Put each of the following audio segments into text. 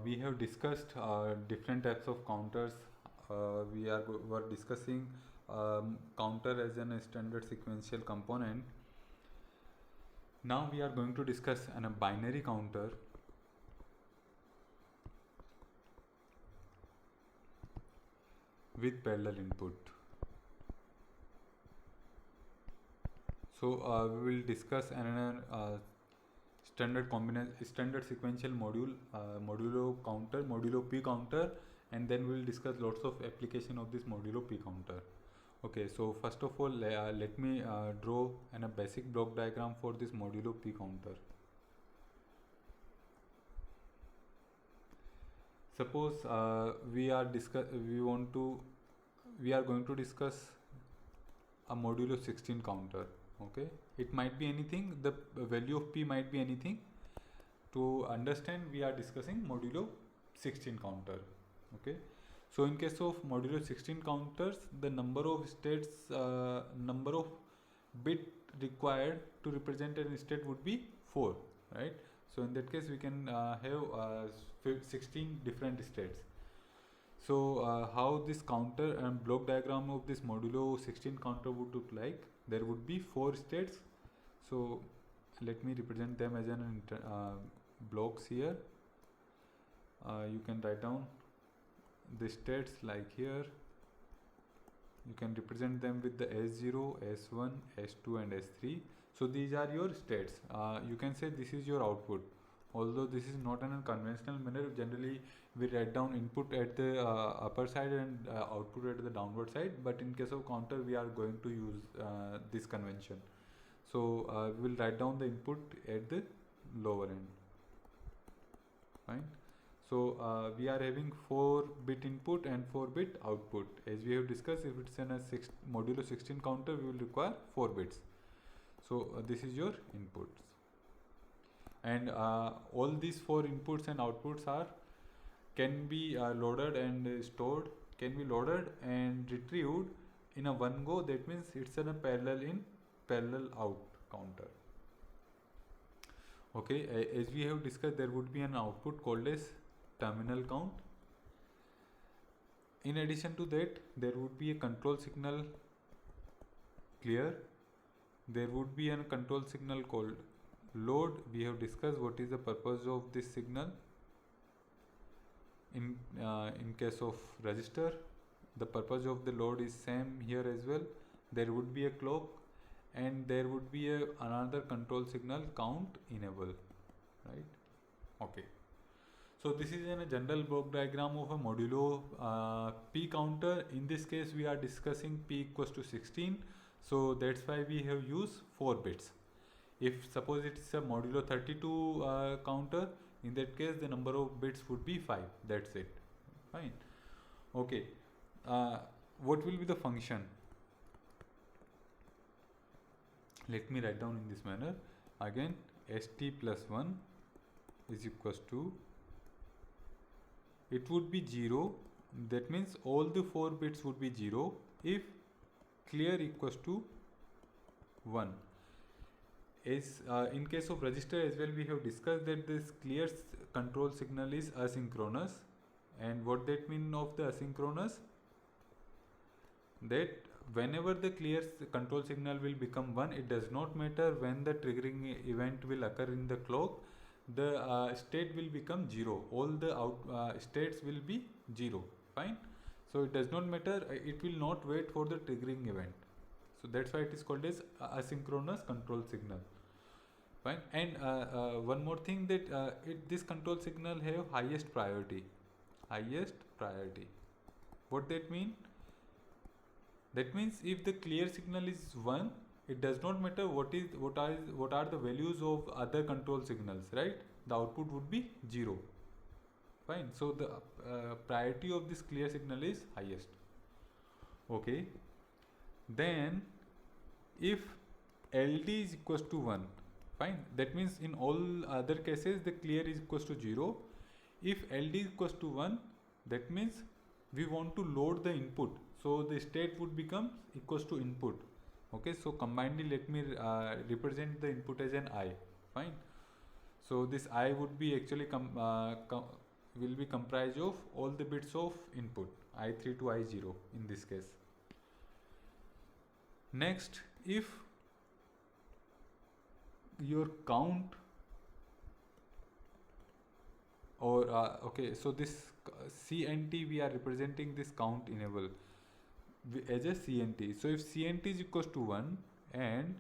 we have discussed different types of counters. Were discussing counter as a standard sequential component. Now we are going to discuss a binary counter with parallel input. So we will discuss an standard sequential module, modulo counter, modulo P counter, and then we will discuss lots of application of this modulo P counter. Okay, so first of all, let me draw a basic block diagram for this modulo P counter. Suppose we are going to discuss a modulo 16 counter. Okay, it might be anything. The value of P might be anything. To understand, we are discussing modulo 16 counter. Okay, so in case of modulo 16 counters, the number of states, number of bit required to represent a state would be 4, right? So in that case, we can have 16 different states. So how this counter and block diagram of this modulo 16 counter would look like? There would be 4 states. So let me represent them as an blocks here. You can write down the states like here. You can represent them with the S0, S1, S2 and S3. So these are your states. You can say this is your output. Although this is not in a conventional manner, generally we write down input at the upper side and output at the downward side, but in case of counter we are going to use this convention. So we will write down the input at the lower end. Fine. So we are having 4-bit input and 4-bit output. As we have discussed, if it's in a modulo 16 counter, we will require 4 bits. So this is your inputs. And all these 4 inputs and outputs can be loaded and stored, can be loaded and retrieved in a one go. That means it's in a parallel out counter. Okay, as we have discussed, there would be an output called as terminal count. In addition to that, there would be a control signal clear. There would be a control signal called load. We have discussed what is the purpose of this signal. In case of register, the purpose of the load is same here as well. There would be a clock and there would be another control signal count enable, right? Okay, so this is a general block diagram of a modulo P counter. In this case we are discussing P equals to 16, so that's why we have used 4 bits. If suppose it's a modulo 32 counter, in that case the number of bits would be 5. That's it. Fine. Okay, what will be the function? Let me write down in this manner. Again, st plus 1 is equals to, it would be 0. That means all the 4 bits would be 0 if clear equals to 1. As in case of register as well, we have discussed that this clear control signal is asynchronous. And what that mean of the asynchronous? That whenever the clear control signal will become 1, it does not matter when the triggering event will occur in the clock, the state will become 0. All the states will be 0. Fine. So it does not matter, it will not wait for the triggering event. So that's why it is called as asynchronous control signal. Fine. And one more thing, that this control signal have highest priority. Highest priority. What that mean? That means if the clear signal is 1, it does not matter what are the values of other control signals, right? The output would be 0. Fine. So the priority of this clear signal is highest. Okay. Then if LD is equals to 1, fine, that means in all other cases the clear is equals to 0. If LD is equals to 1, that means we want to load the input, so the state would become equals to input. Okay, so combinedly let me represent the input as an I. Fine. So this I would be actually will be comprised of all the bits of input I3 to I0 in this case. Next, if your count or okay, so this CNT, we are representing this count enable as a CNT. So if CNT is equals to 1 and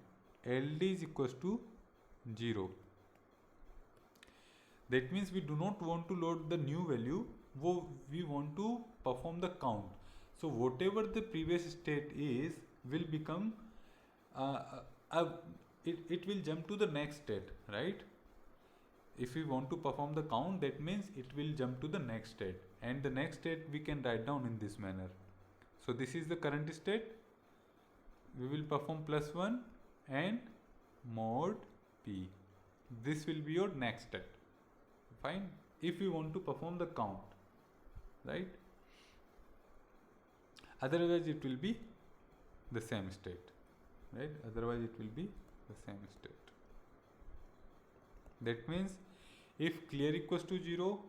LD is equals to 0, that means we do not want to load the new value, we want to perform the count. So whatever the previous state is will become it will jump to the next state, right? If we want to perform the count, that means it will jump to the next state, and the next state we can write down in this manner. So this is the current state, we will perform +1 and mod p. This will be your next step. Fine. If we want to perform the count, right? Otherwise it will be the same state, right? Otherwise it will be the same state. That means if clear equals to 0,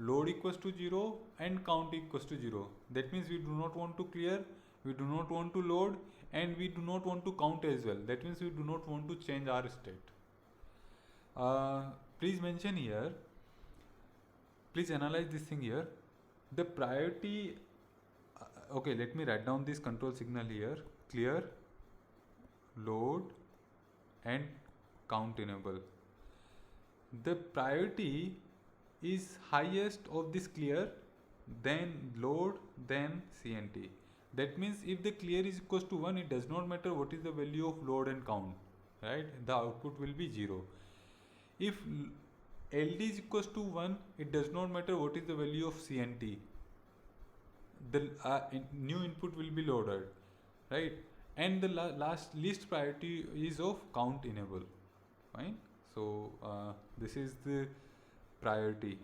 load equals to 0 and count equals to 0, that means we do not want to clear, we do not want to load, and we do not want to count as well. That means we do not want to change our state. Please mention here, please analyze this thing here. The priority, okay, let me write down this control signal here: clear, load and count enable. The priority is highest of this clear, then load, then CNT. That means if the clear is equals to 1, it does not matter what is the value of load and count, right? The output will be 0. If LD is equals to 1, it does not matter what is the value of CNT. The new input will be loaded, right? And the least priority is of count enable. Fine. So this is the priority.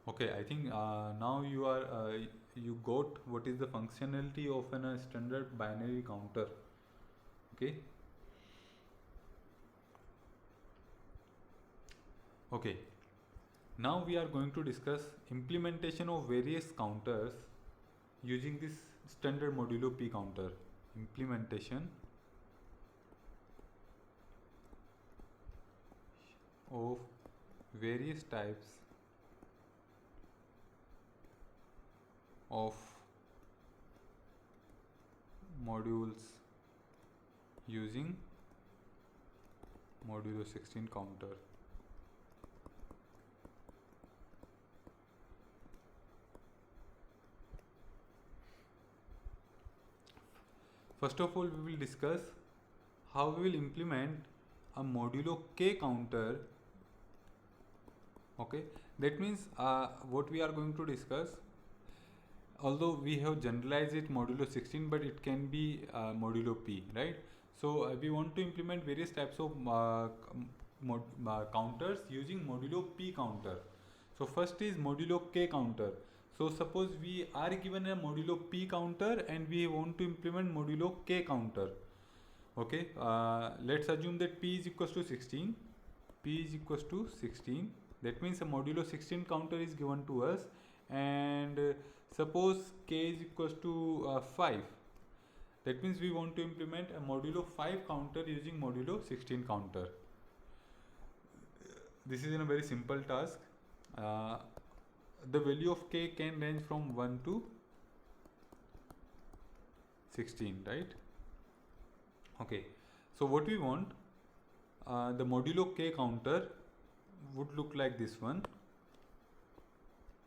Okay, I think now you are you got what is the functionality of a standard binary counter. Okay. Okay. Now we are going to discuss implementation of various counters using this standard modulo P counter. Implementation of various types of modules using modulo 16 counter. First of all, we will discuss how we will implement a modulo K counter. Okay, that means what we are going to discuss, although we have generalized it modulo 16, but it can be modulo P, right? So we want to implement various types of counters using modulo P counter. So first is modulo K counter. So suppose we are given a modulo P counter and we want to implement modulo K counter. Okay, let's assume that P is equals to 16. P is equals to 16. That means a modulo 16 counter is given to us, and suppose K is equals to 5. That means we want to implement a modulo 5 counter using modulo 16 counter. This is a very simple task. The value of K can range from 1 to 16, right? Okay, so what we want, the modulo K counter would look like this one.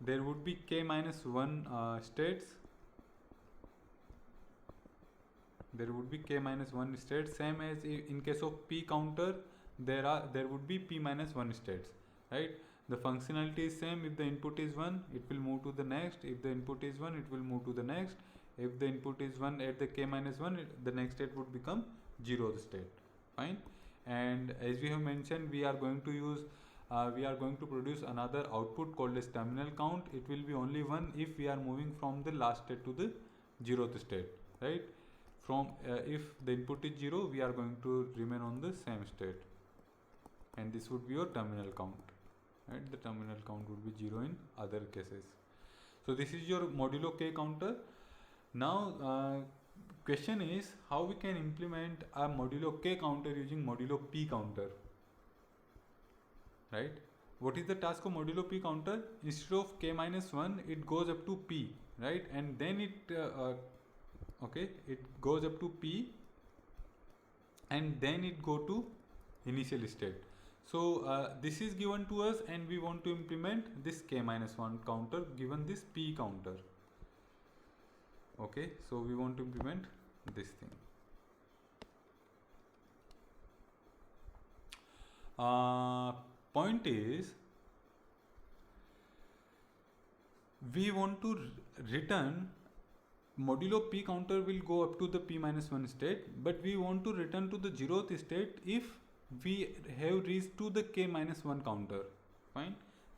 There would be K minus 1 states. There would be K minus 1 states, same as in case of P counter, there would be P minus 1 states, right? The functionality is same. If the input is 1, it will move to the next. If the input is 1, it will move to the next. If the input is 1 at the K minus 1, the next state would become 0th state. Fine. And as we have mentioned, we are going to use we are going to produce another output called as terminal count. It will be only 1 if we are moving from the last state to the 0th state, right? From if the input is 0, we are going to remain on the same state. and this would be your terminal count, right? The terminal count would be 0 in other cases. So this is your modulo k counter. Now question is how we can implement a modulo k counter using modulo p counter, right? What is the task of modulo p counter? Instead of k minus 1, it goes up to p, right? And then it goes up to p, and then it go to initial state. So this is given to us, and we want to implement this k minus 1 counter given this p counter. Okay, so we want to implement this thing. Point is, we want to return modulo p counter will go up to the p minus 1 state, but we want to return to the 0th state if we have reached to the k minus 1 counter. Fine.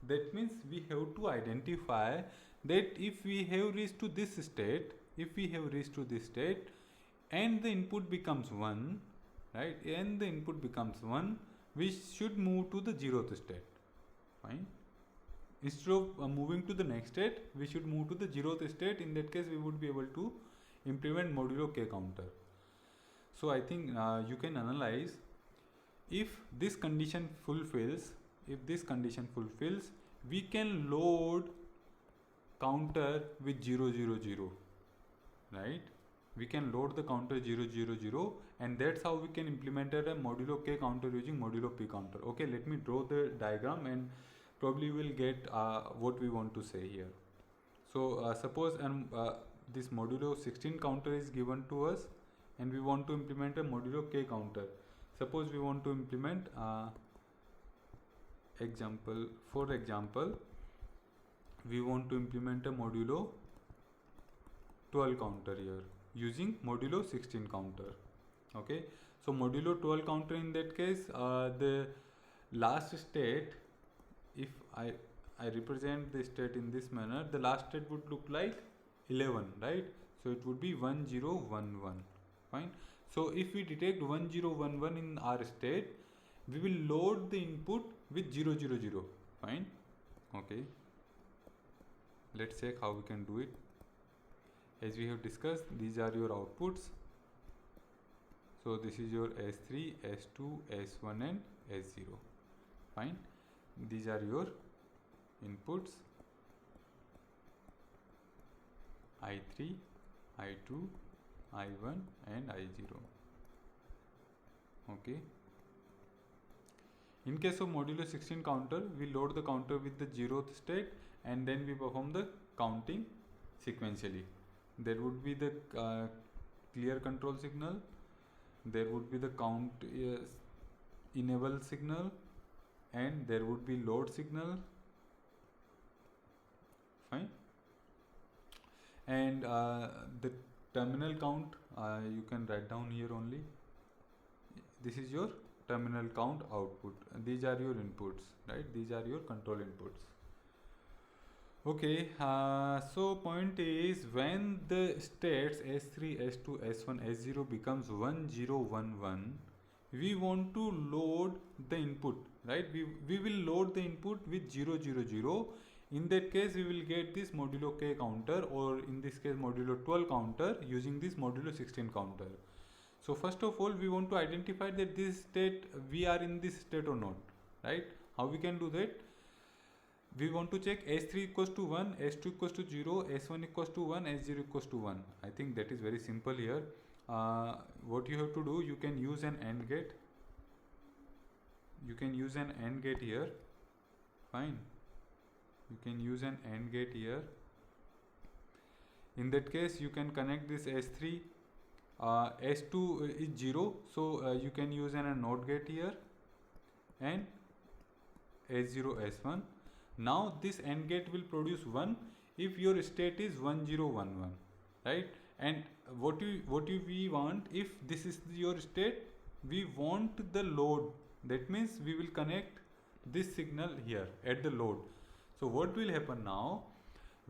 That means we have to identify that if we have reached to this state, and the input becomes 1, right? And the input becomes 1, we should move to the 0th state. Fine. Instead of moving to the next state, we should move to the 0th state. In that case, we would be able to implement modulo k counter. So I think you can analyze if this condition fulfills, we can load counter with 0 0 0, right? We can load the counter 0 0 0, and that's how we can implement a modulo k counter using modulo p counter. Okay, let me draw the diagram, and probably will get what we want to say here. So suppose this modulo 16 counter is given to us, and we want to implement a modulo k counter. Suppose we want to implement for example, we want to implement a modulo 12 counter here using modulo 16 counter. Okay, so modulo 12 counter, in that case, the last state, if I represent the state in this manner, the last state would look like 11, right? So it would be 1 0 1 1. Fine. So if we detect 1 0 1 1 in our state, we will load the input with 0 0 0. Fine. Okay, let's check how we can do it. As we have discussed, these are your outputs. So this is your S3, S2, S1 and S0. Fine. These are your inputs, I3, I2, I1 and I0. Okay. In case of modulo 16 counter, we load the counter with the 0th state, and then we perform the counting sequentially. There would be the clear control signal, there would be the count enable signal, and there would be load signal. Fine. And the terminal count you can write down here only. This is your terminal count output. These are your inputs, right? These are your control inputs. Okay, so point is, when the states S3, S2, S1, S0 becomes 1 0 1 1, we want to load the input, right? We will load the input with 0 0 0. In that case, we will get this modulo k counter, or in this case modulo 12 counter, using this modulo 16 counter. So first of all, we want to identify that this state, we are in this state or not, right? How we can do that? We want to check S3 equals to 1, S2 equals to 0, S1 equals to 1, S0 equals to 1. I think that is very simple here. What you have to do, you can use an AND gate. You can use an AND gate here. Fine. You can use an AND gate here. In that case, you can connect this S3. S2 is 0, so you can use an NOT gate here, and S0, S1. Now this AND gate will produce 1 if your state is 1 0 1 1, right? And what we want, if this is your state, we want the load. That means we will connect this signal here at the load. So what will happen now?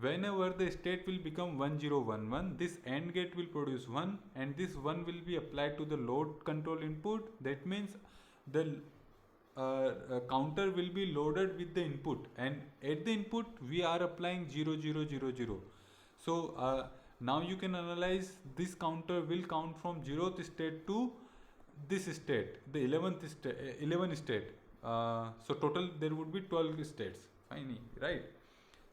Whenever the state will become 1 0 1 1, this AND gate will produce 1, and this 1 will be applied to the load control input. That means the counter will be loaded with the input, and at the input we are applying 0 0 0 0. So now you can analyze this counter will count from 0th state to this state, the 11th state, 11 state. So total there would be 12 states. Fine, right?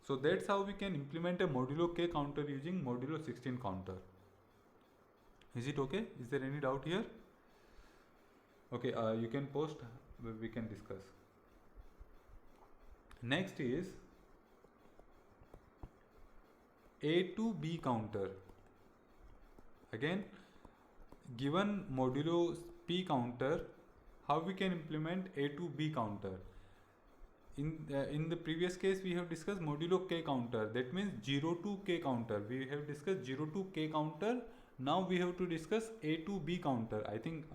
So that's how we can implement a modulo k counter using modulo 16 counter. Is it okay? Is there any doubt here? Okay, you can post, we can discuss. Next is A to B counter. Again, given modulo P counter, how we can implement A to B counter? In the previous case we have discussed modulo K counter, that means 0 to K counter. We have discussed 0 to K counter. Now we have to discuss A to B counter. I think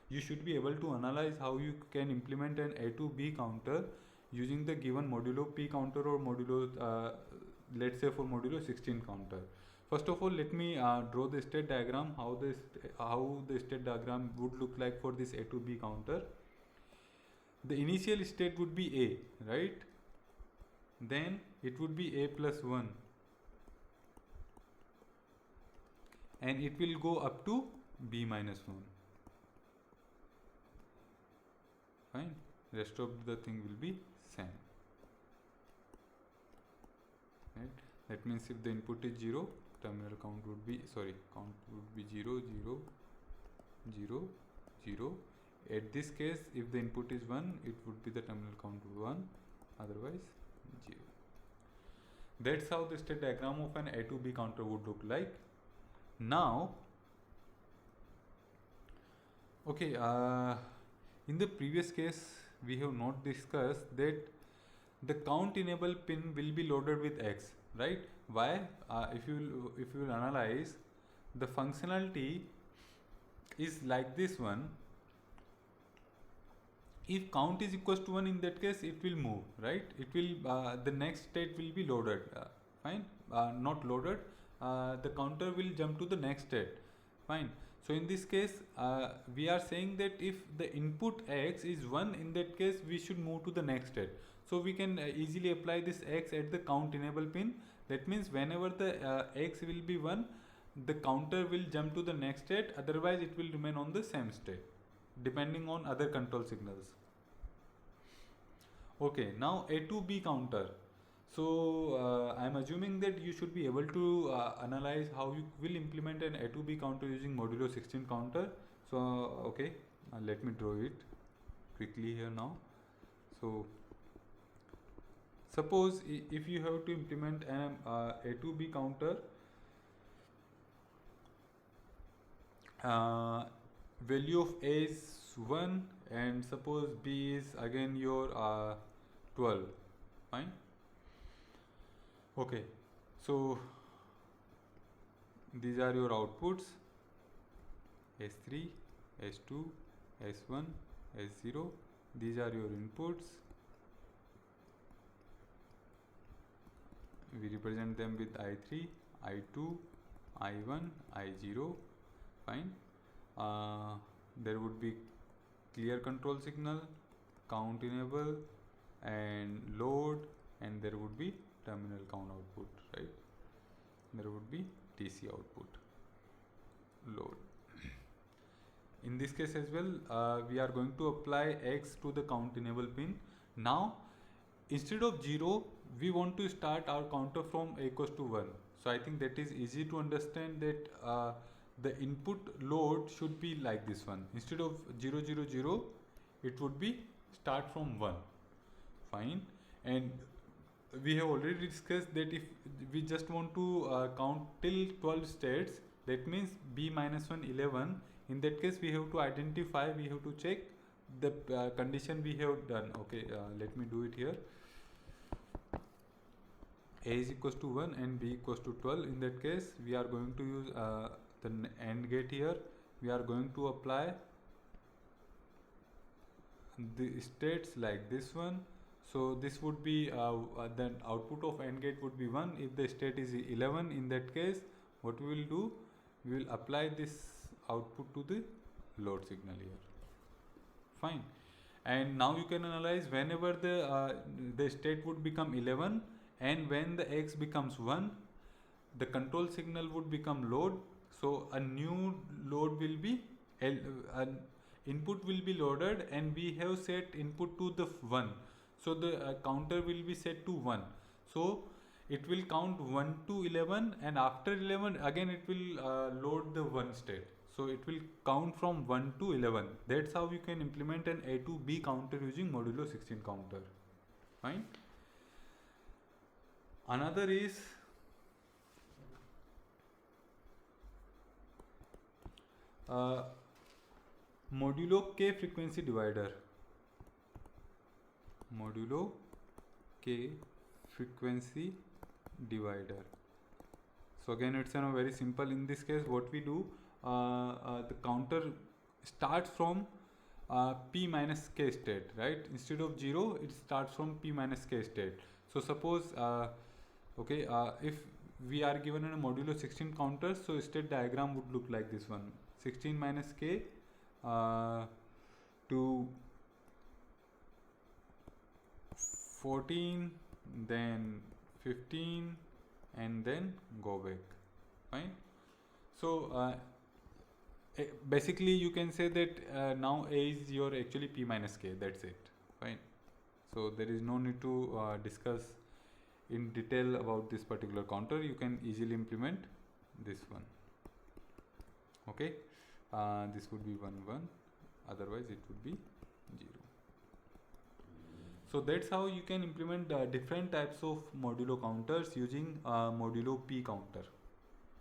you should be able to analyze how you can implement an A to B counter using the given modulo P counter or modulo let's say for modulo 16 counter. First of all, let me draw the state diagram, how the state diagram would look like for this A to B counter. The initial state would be A, right? Then it would be A plus 1, and it will go up to B minus 1. Fine, rest of the thing will be same, right? That means if the input is 0, terminal count would be 0 0 0 0. At this case, if the input is 1, it would be the terminal count 1, otherwise 0. That's how the state diagram of an A to B counter would look like. Now, okay, in the previous case we have not discussed that the count enable pin will be loaded with X, right? Why? If you will analyze, the functionality is like this one. If count is equals to 1, in that case it will move, right? It will the next state will be loaded. Fine, not loaded, the counter will jump to the next state. Fine. So in this case we are saying that if the input X is 1, in that case we should move to the next state. So we can easily apply this X at the count enable pin. That means whenever the X will be 1, the counter will jump to the next state, otherwise it will remain on the same state depending on other control signals. Okay, now A to B counter. So I am assuming that you should be able to analyze how you will implement an A to B counter using modulo 16 counter. So okay, let me draw it quickly here now. So suppose if you have to implement an A to B counter, value of A is 1 and suppose B is again your 12. Fine. Okay, so these are your outputs, S3, S2, S1, S0. These are your inputs. We represent them with I3, I2, I1, I0. Fine. There would be clear control signal, count enable, and load, and there would be terminal count output, right? There would be TC output, load. In this case as well, we are going to apply X to the count enable pin. Now, instead of 0, we want to start our counter from A equals to 1. So I think that is easy to understand that the input load should be like this one. Instead of 0 0 0, it would be start from 1. Fine. And we have already discussed that if we just want to count till 12 states, that means B minus 1 11. In that case we have to identify, we have to check the condition we have done. Okay, let me do it here. A is equals to 1 and B equals to 12. In that case we are going to use the AND gate here. We are going to apply the states like this one. So this would be then output of AND gate would be 1. If the state is 11, in that case what we will do, we will apply this output to the load signal here. Fine. And now you can analyze whenever the state would become 11 and when the x becomes 1, the control signal would become load. So a new load will be an input will be loaded, and we have set input to the 1. So the counter will be set to 1. So it will count 1 to 11, and after 11 again it will load the 1 state. So it will count from 1 to 11. That's how you can implement an A to B counter using modulo 16 counter. Fine. Another is modulo K frequency divider. Modulo K frequency divider. So again, it's very simple. In this case, what we do, the counter starts from p minus k state, right? Instead of 0, it starts from p minus k state. So suppose if we are given a modulo 16 counter, so state diagram would look like this one: 16 minus k to 14, then 15, and then go back. Fine. So basically you can say that now A is your actually p minus k. That's it. Fine. So there is no need to discuss in detail about this particular counter. You can easily implement this one. Okay. This would be 1 1, otherwise it would be 0. So that's how you can implement different types of modulo counters using modulo P counter.